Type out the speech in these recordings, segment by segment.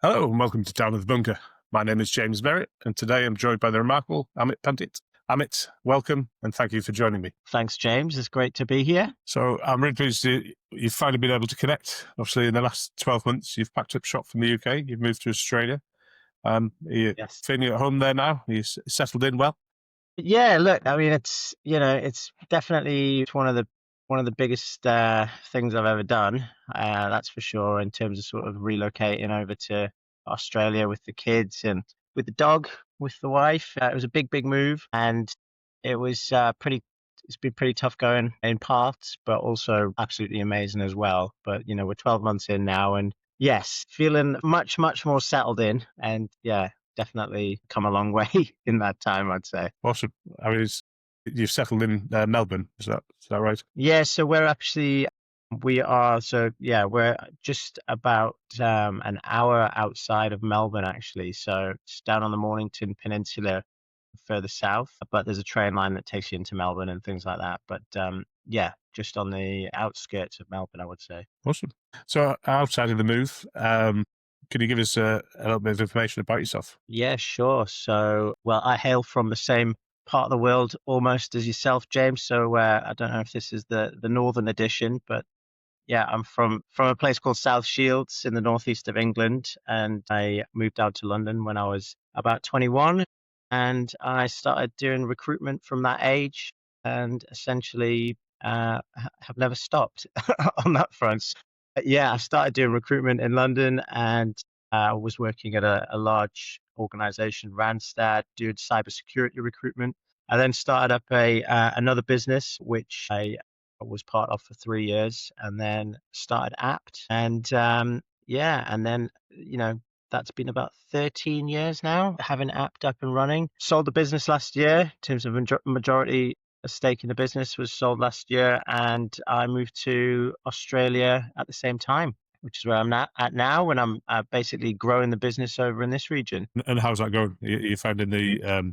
Hello and welcome to Down at the Bunker. My name is James Merritt and today I'm joined by the remarkable Amit Pandit. Amit, welcome and thank you for joining me. Thanks, James. It's great to be here. So I'm really pleased you've finally been able to connect. Obviously in the last 12 months you've packed up shop from the UK, you've moved to Australia. Are you Yes. feeling at home there now? Are you settled in well? Yeah, look, I mean, it's definitely one of the biggest things I've ever done. That's for sure, in terms of sort of relocating over to Australia with the kids and with the dog, with the wife. It was a big move, and it was pretty. It's been pretty tough going in parts, but also absolutely amazing as well. But we're 12 months in now, and yes, feeling much more settled in, and yeah, definitely come a long way in that time, I'd say. Awesome. I mean, you've settled in Melbourne, is that right? Yeah, so we're just about an hour outside of Melbourne, actually. So it's down on the Mornington Peninsula, further south, but there's a train line that takes you into Melbourne and things like that. But yeah, just on the outskirts of Melbourne, I would say. Awesome. So outside of the move, can you give us a little bit of information about yourself? Yeah, sure. So, well, I hail from the same part of the world almost as yourself, James. So I don't know if this is the northern edition, but yeah, I'm from a place called South Shields in the northeast of England, and I moved out to London when I was about 21, and I started doing recruitment from that age, and essentially have never stopped on that front. But yeah, I started doing recruitment in London, and I was working at a large organization, Randstad, doing cybersecurity recruitment. I then started up another business, which I was part of for 3 years, and then started Apt, and yeah, and then that's been about 13 years now, having Apt up and running. Sold the business last year. In terms of majority, a stake in the business was sold last year, and I moved to Australia at the same time, which is where I'm at now, and I'm basically growing the business over in this region. And how's that going? You finding the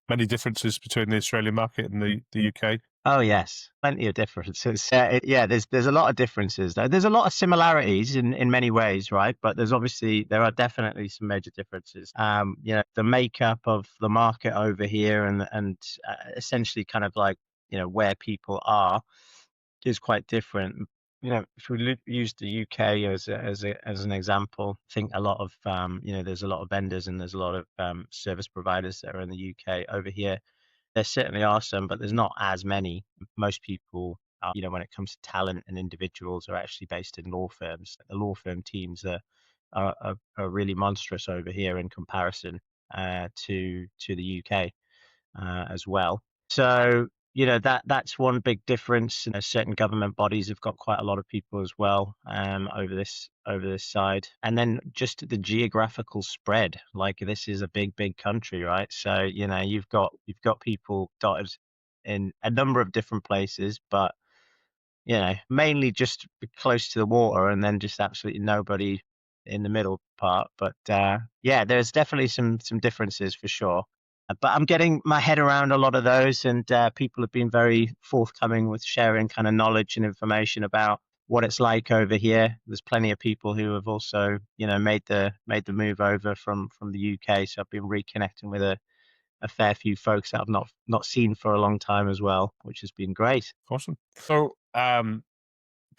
many differences between the Australian market and the UK? Oh yes, plenty of differences. Yeah, there's a lot of differences though. There's a lot of similarities in many ways, right? But there are definitely some major differences. The makeup of the market over here and essentially kind of like where people are is quite different. If we use the UK as an example, I think a lot of there's a lot of vendors and there's a lot of service providers that are in the UK. Over here there certainly are some, but there's not as many. Most people, when it comes to talent and individuals, are actually based in law firms. The law firm teams are really monstrous over here in comparison to the UK as well. So that's one big difference. Certain government bodies have got quite a lot of people as well over this side, and then just the geographical spread. Like, this is a big country, right? So you've got people dotted in a number of different places, but mainly just close to the water, and then just absolutely nobody in the middle part. But yeah, there's definitely some differences for sure. But I'm getting my head around a lot of those, and people have been very forthcoming with sharing kind of knowledge and information about what it's like over here. There's plenty of people who have also, made the move over from the UK. So I've been reconnecting with a fair few folks that I've not seen for a long time as well, which has been great. Awesome. So, can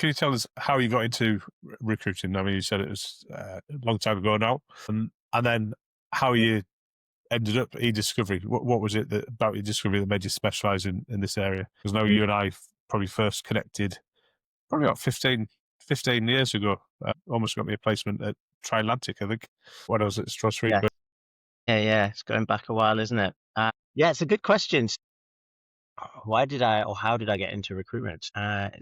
you tell us how you got into recruiting? I mean, you said it was a long time ago now, and then how you ended up e-discovery. What was it about e-discovery that made you specialise in this area? Because now you and I probably first connected probably about 15 years ago. Almost got me a placement at Triatlantic, I think, when I was at Strasbourg. Yeah, yeah. It's going back a while, isn't it? Yeah, it's a good question. Why did I, or how did I get into recruitment? That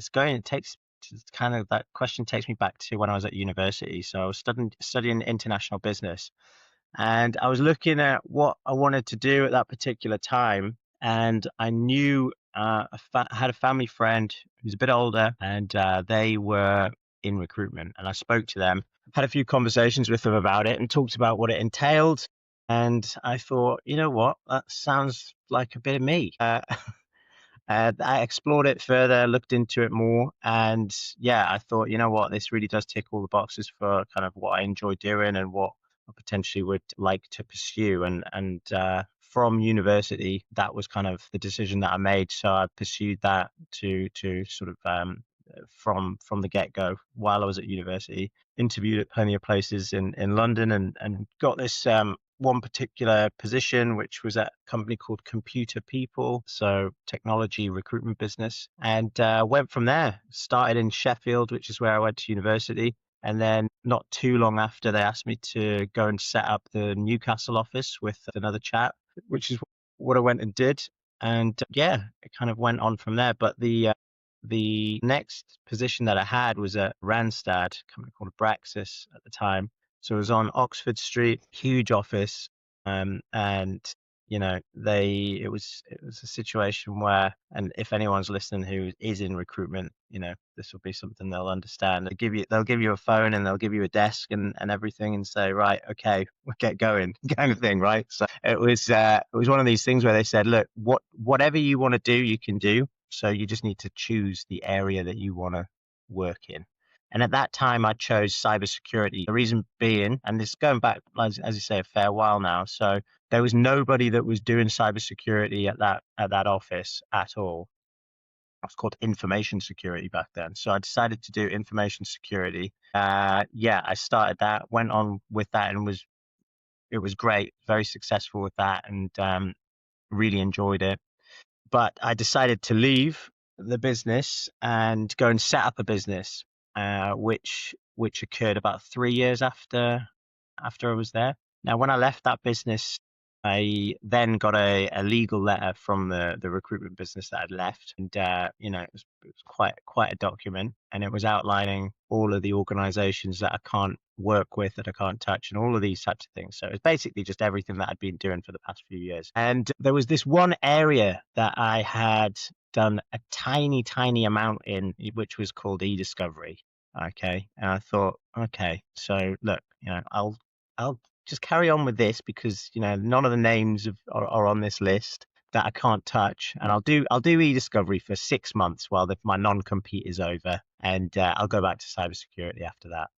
question takes me back to when I was at university. So I was studying international business, and I was looking at what I wanted to do at that particular time. And I knew I had a family friend who's a bit older, and they were in recruitment. And I spoke to them, had a few conversations with them about it, and talked about what it entailed. And I thought, you know what, that sounds like a bit of me. I explored it further, looked into it more, and yeah, I thought, you know what, this really does tick all the boxes for kind of what I enjoy doing and what I potentially would like to pursue. And from university, that was kind of the decision that I made. So I pursued that to sort of from the get go while I was at university. Interviewed at plenty of places in London, and got this one particular position, which was at a company called Computer People, so technology recruitment business, and went from there. Started in Sheffield, which is where I went to university. And then not too long after, they asked me to go and set up the Newcastle office with another chap, which is what I went and did. And yeah, it kind of went on from there. But the next position that I had was at Randstad, a company called Praxis at the time. So it was on Oxford Street, huge office, and it was a situation where, and if anyone's listening who is in recruitment, this will be something they'll understand. They'll give you a phone and they'll give you a desk and everything and say, right, okay, we'll get going, kind of thing, right? So it was one of these things where they said, look, whatever you want to do, you can do. So you just need to choose the area that you want to work in. And at that time, I chose cybersecurity. The reason being, and this is going back, as you say, a fair while now. So there was nobody that was doing cybersecurity at that office at all. It was called information security back then. So I decided to do information security. Yeah, I started that, went on with that, and it was great, very successful with that, and really enjoyed it. But I decided to leave the business and go and set up a business, which occurred about 3 years after I was there. Now, when I left that business, I then got a legal letter from the recruitment business that I'd left, and it was quite a document, and it was outlining all of the organisations that I can't work with, that I can't touch, and all of these types of things. So it was basically just everything that I'd been doing for the past few years. And there was this one area that I had done a tiny, tiny amount in, which was called e-discovery. Okay, and I thought, okay, so look, I'll just carry on with this because none of the names are on this list that I can't touch, and I'll do e-discovery for 6 months while my non-compete is over, and I'll go back to cybersecurity after that.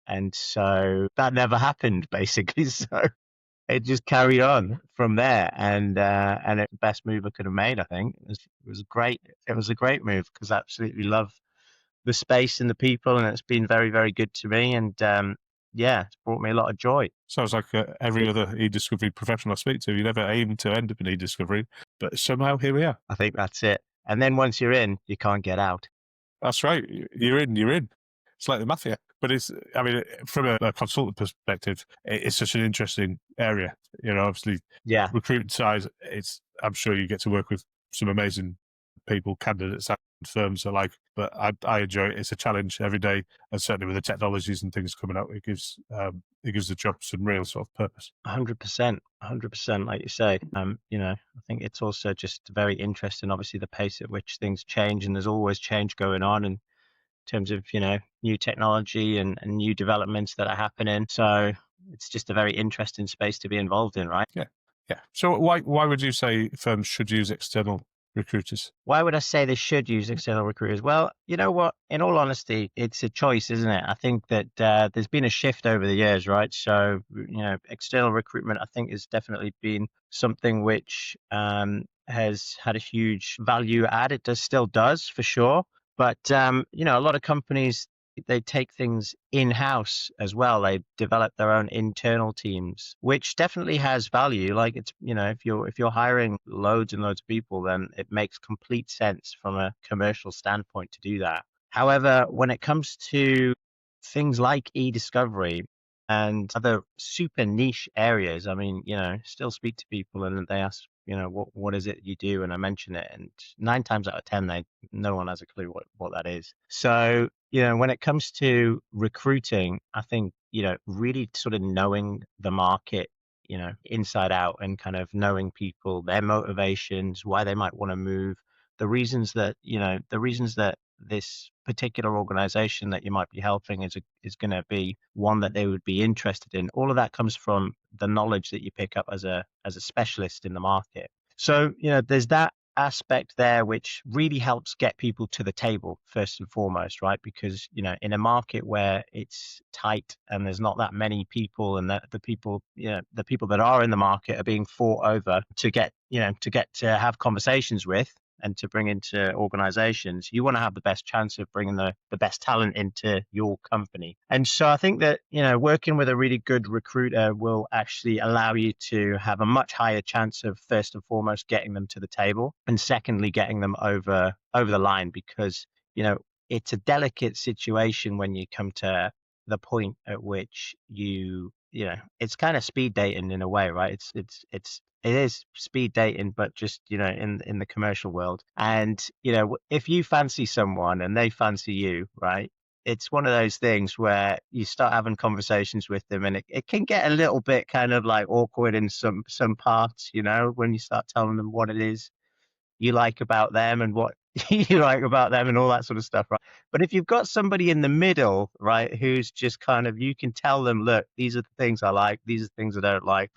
And so that never happened, basically. So it just carried on from there, and it's the best move I could have made. I think it was great. It was a great move because I absolutely love the space and the people, and it's been very, very good to me. And yeah, it's brought me a lot of joy. Sounds like every other e-discovery professional I speak to. You never aim to end up in e-discovery, but somehow here we are. I think that's it. And then once you're in, you can't get out. That's right. You're in. You're in. It's like the mafia. But from a consultant perspective, it's such an interesting area. Obviously, Yeah, recruitment side, I'm sure you get to work with some amazing people, candidates and firms alike. But I enjoy it. It's a challenge every day, and certainly with the technologies and things coming out, it gives the job some real sort of purpose. 100%, 100%, like you say. I think it's also just very interesting, obviously, the pace at which things change, and there's always change going on in terms of, new technology and new developments that are happening. So it's just a very interesting space to be involved in, right? Yeah. So why would you say firms should use external recruiters? Why would I say they should use external recruiters? Well, you know what? In all honesty, it's a choice, isn't it? I think that there's been a shift over the years, right? So, external recruitment, I think, has definitely been something which has had a huge value add. It still does, for sure. But, a lot of companies, they take things in-house as well. They develop their own internal teams, which definitely has value. Like it's, if you're hiring loads and loads of people, then it makes complete sense from a commercial standpoint to do that. However, when it comes to things like e-discovery and other super niche areas, I mean, still speak to people and they ask, what is it you do? And I mention it, and 9 times out of 10, no one has a clue what that is. So, when it comes to recruiting, I think, really sort of knowing the market, inside out, and kind of knowing people, their motivations, why they might want to move, the reasons that this particular organization that you might be helping is going to be one that they would be interested in. All of that comes from the knowledge that you pick up as a specialist in the market. So, there's that aspect there which really helps get people to the table first and foremost, right? Because, in a market where it's tight and there's not that many people, and that the people that are in the market are being fought over to have conversations with and to bring into organizations, you want to have the best chance of bringing the best talent into your company. And so I think that, working with a really good recruiter will actually allow you to have a much higher chance of, first and foremost, getting them to the table, and secondly, getting them over the line, because, it's a delicate situation when you come to the point at which it's kind of speed dating in a way, right? It is speed dating, but just, in the commercial world. And, if you fancy someone and they fancy you, right? It's one of those things where you start having conversations with them, and it can get a little bit kind of like awkward in some parts, when you start telling them what it is you like about them and what you like about them and all that sort of stuff, right? But if you've got somebody in the middle, right, who's just kind of, you can tell them, look, these are the things I like, these are the things I don't like,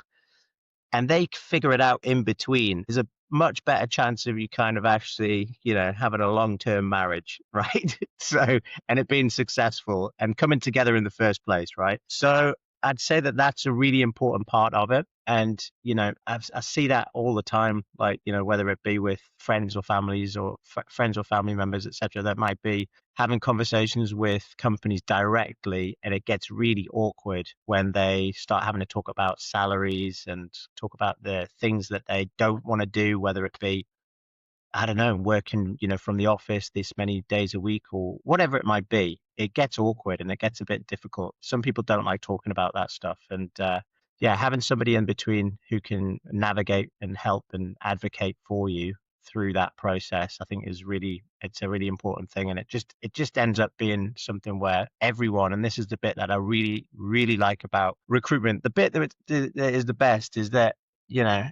and they figure it out in between, there's a much better chance of you kind of actually, having a long-term marriage, right? So, and it being successful and coming together in the first place, right? So I'd say that that's a really important part of it. And, I see that all the time, like, whether it be with friends or families or friends or family members, etc., that might be having conversations with companies directly, and it gets really awkward when they start having to talk about salaries and talk about the things that they don't want to do, whether it be, I don't know, working, from the office this many days a week or whatever it might be. It gets awkward and it gets a bit difficult. Some people don't like talking about that stuff. And yeah, having somebody in between who can navigate and help and advocate for you through that process, I think it's a really important thing. And it just ends up being something where everyone, and this is the bit that I really, really like about recruitment, the bit that is the best is that,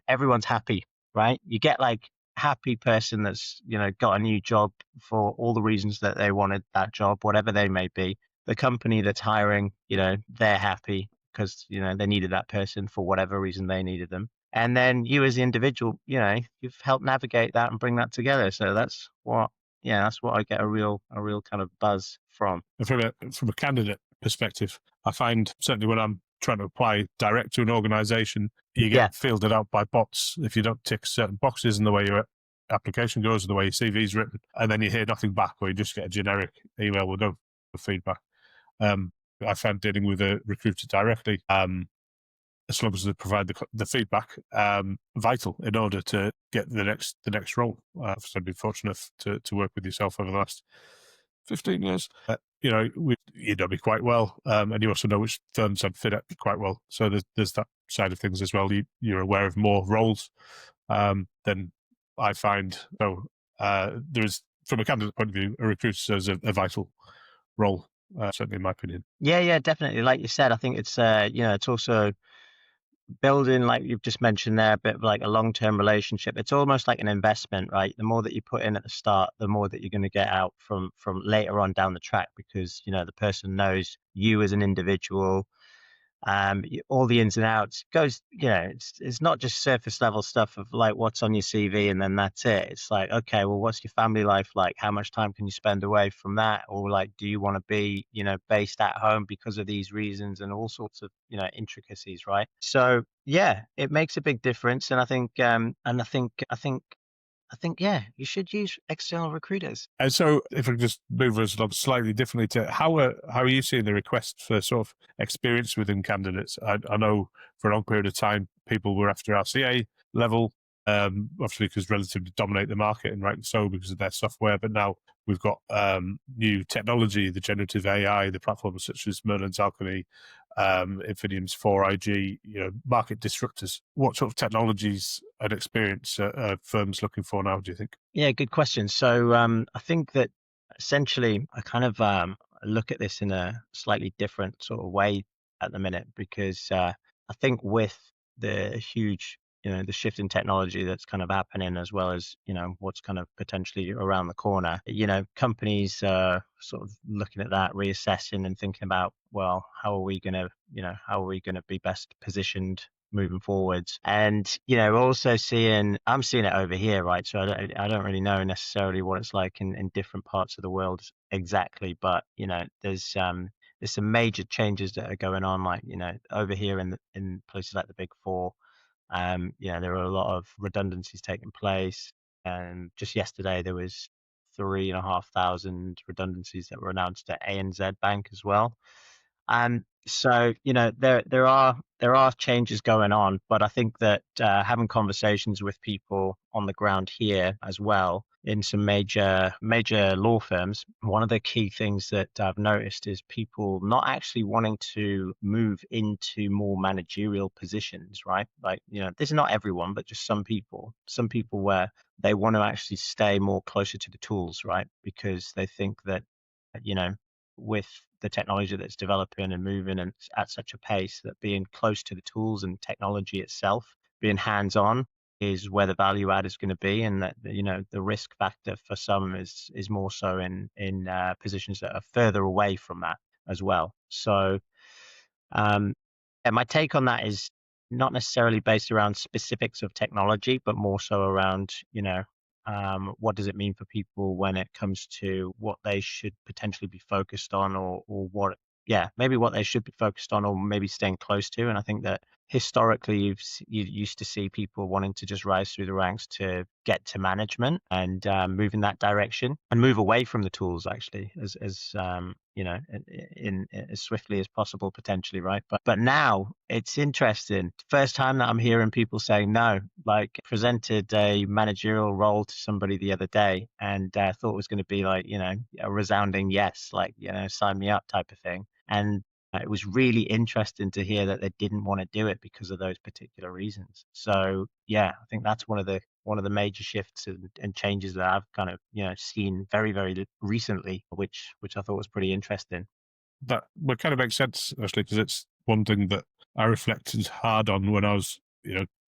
everyone's happy, right? You get like happy person that's got a new job for all the reasons that they wanted that job, whatever they may be. The company that's hiring, they're happy because they needed that person for whatever reason they needed them. And then you as the individual, you've helped navigate that and bring that together. So that's what I get a real kind of buzz from. And from a candidate perspective, I find certainly when I'm trying to apply direct to an organization, you Yeah. get fielded out by bots if you don't tick certain boxes in the way your application goes, or the way your CV is written, and then you hear nothing back, or you just get a generic email with no feedback. I found dealing with a recruiter directly, as long as they provide the feedback, vital in order to get the next role. I've been fortunate to work with yourself over the last 15 years. You know me quite well, and you also know which firms I'd fit at quite well. So there's that side of things as well. You're aware of more roles than I find. So there is, from a candidate point of view, a recruiter has a vital role, certainly in my opinion. Yeah, definitely. Like you said, I think it's also building, like you've just mentioned there, a bit of like a long-term relationship. It's almost like an investment, right? The more that you put in at the start, the more that you're going to get out from later on down the track, because the person knows you as an individual, all the ins and outs. Goes, it's not just surface level stuff of like what's on your CV and then that's it. It's like, okay, well, what's your family life like? How much time can you spend away from that? Or like, do you want to be, based at home because of these reasons, and all sorts of, intricacies, right? So yeah, it makes a big difference. And I think, yeah, you should use external recruiters. And so, if I could just move us along slightly differently to how are you seeing the requests for sort of experience within candidates? I know for a long period of time people were after RCA level, obviously because relatively dominate the market, and rightly so because of their software. But now we've got new technology, the generative AI, the platforms such as Merlin's Alchemy, Infinium's 4IG, market disruptors. What sort of technologies and experience are firms looking for now, do you think? Yeah, good question. So I think that essentially I kind of look at this in a slightly different sort of way at the minute, because I think with the huge, the shift in technology that's kind of happening, as well as, what's kind of potentially around the corner, companies are sort of looking at that, reassessing and thinking about, well, how are we going to be best positioned moving forwards. And I'm seeing it over here, right? So I don't really know necessarily what it's like in different parts of the world exactly, but there's some major changes that are going on, like over here in places like the Big Four. There are a lot of redundancies taking place. And just yesterday, there was 3,500 redundancies that were announced at ANZ Bank as well. So there are changes going on, but I think that having conversations with people on the ground here as well in some major law firms, one of the key things that I've noticed is people not actually wanting to move into more managerial positions, right? Like, this is not everyone, but just some people. Some people where they want to actually stay more closer to the tools, right? Because they think that, you know, with the technology that's developing and moving and at such a pace, that being close to the tools and technology itself, being hands-on, is where the value add is going to be, and that the risk factor for some is more so in positions that are further away from that as well. So, and my take on that is not necessarily based around specifics of technology, but more so around what does it mean for people when it comes to what they should potentially be focused on, or what, yeah, maybe what they should be focused on, or maybe staying close to. And I think that historically you used to see people wanting to just rise through the ranks to get to management and move in that direction and move away from the tools, actually, in as swiftly as possible, potentially, right? But now it's interesting. First time that I'm hearing people saying no. Like, presented a managerial role to somebody the other day, and thought it was going to be like a resounding yes, like sign me up type of thing. And it was really interesting to hear that they didn't want to do it because of those particular reasons. So yeah, I think that's one of the major shifts and changes that I've kind of seen very, very recently, which I thought was pretty interesting. That would kind of make sense, actually, because it's one thing that I reflected hard on when I was,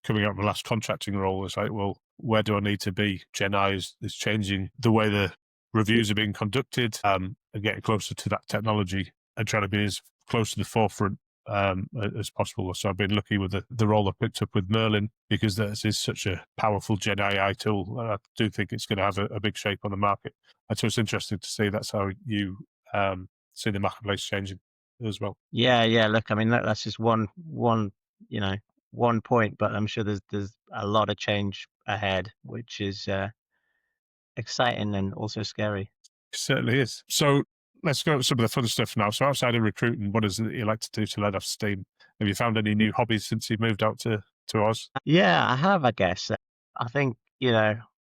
coming out of my last contracting role. It's like, well, where do I need to be? Gen I is changing the way the reviews are being conducted, and getting closer to that technology and trying to be as close to the forefront as possible. So I've been lucky with the role I picked up with Merlin, because this is such a powerful Gen AI tool. I do think it's going to have a big shape on the market. And so it's interesting to see that's how you see the marketplace changing as well. Yeah. Look, I mean, that's just you know, one point, but I'm sure there's a lot of change ahead, which is exciting and also scary. It certainly is. So let's go to some of the fun stuff now. So outside of recruiting, what is it that you like to do to let off steam? Have you found any new hobbies since you moved out to Oz? Yeah, I have, I guess. I think,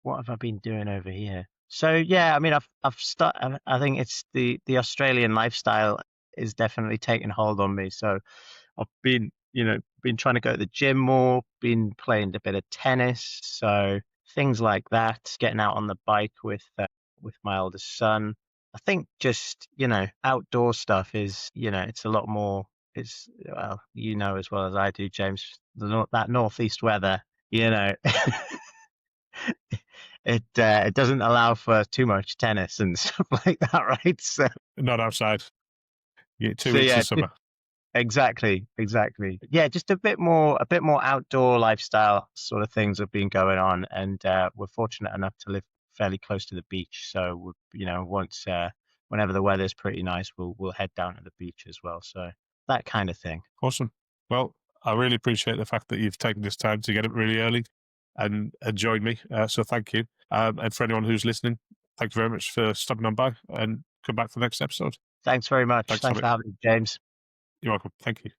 what have I been doing over here? So yeah, I mean, I've started. I think it's the Australian lifestyle is definitely taking hold on me. So I've been trying to go to the gym more, been playing a bit of tennis, so things like that. Getting out on the bike with my oldest son. I think just outdoor stuff is it's a lot more. It's, well, as well as I do, James, that northeast weather. You know, it doesn't allow for too much tennis and stuff like that, right? Not outside. You get two So weeks yeah, of summer. exactly, exactly. Yeah, just a bit more outdoor lifestyle sort of things have been going on, and we're fortunate enough to live fairly close to the beach. So once whenever the weather's pretty nice, we'll head down to the beach as well. So that kind of thing. Awesome. Well, I really appreciate the fact that you've taken this time to get up really early and join me. So thank you. And for anyone who's listening, thank you very much for stopping on by, and come back for the next episode. Thanks very much. Thanks, Thanks Amit. for having me, James. You're welcome. Thank you.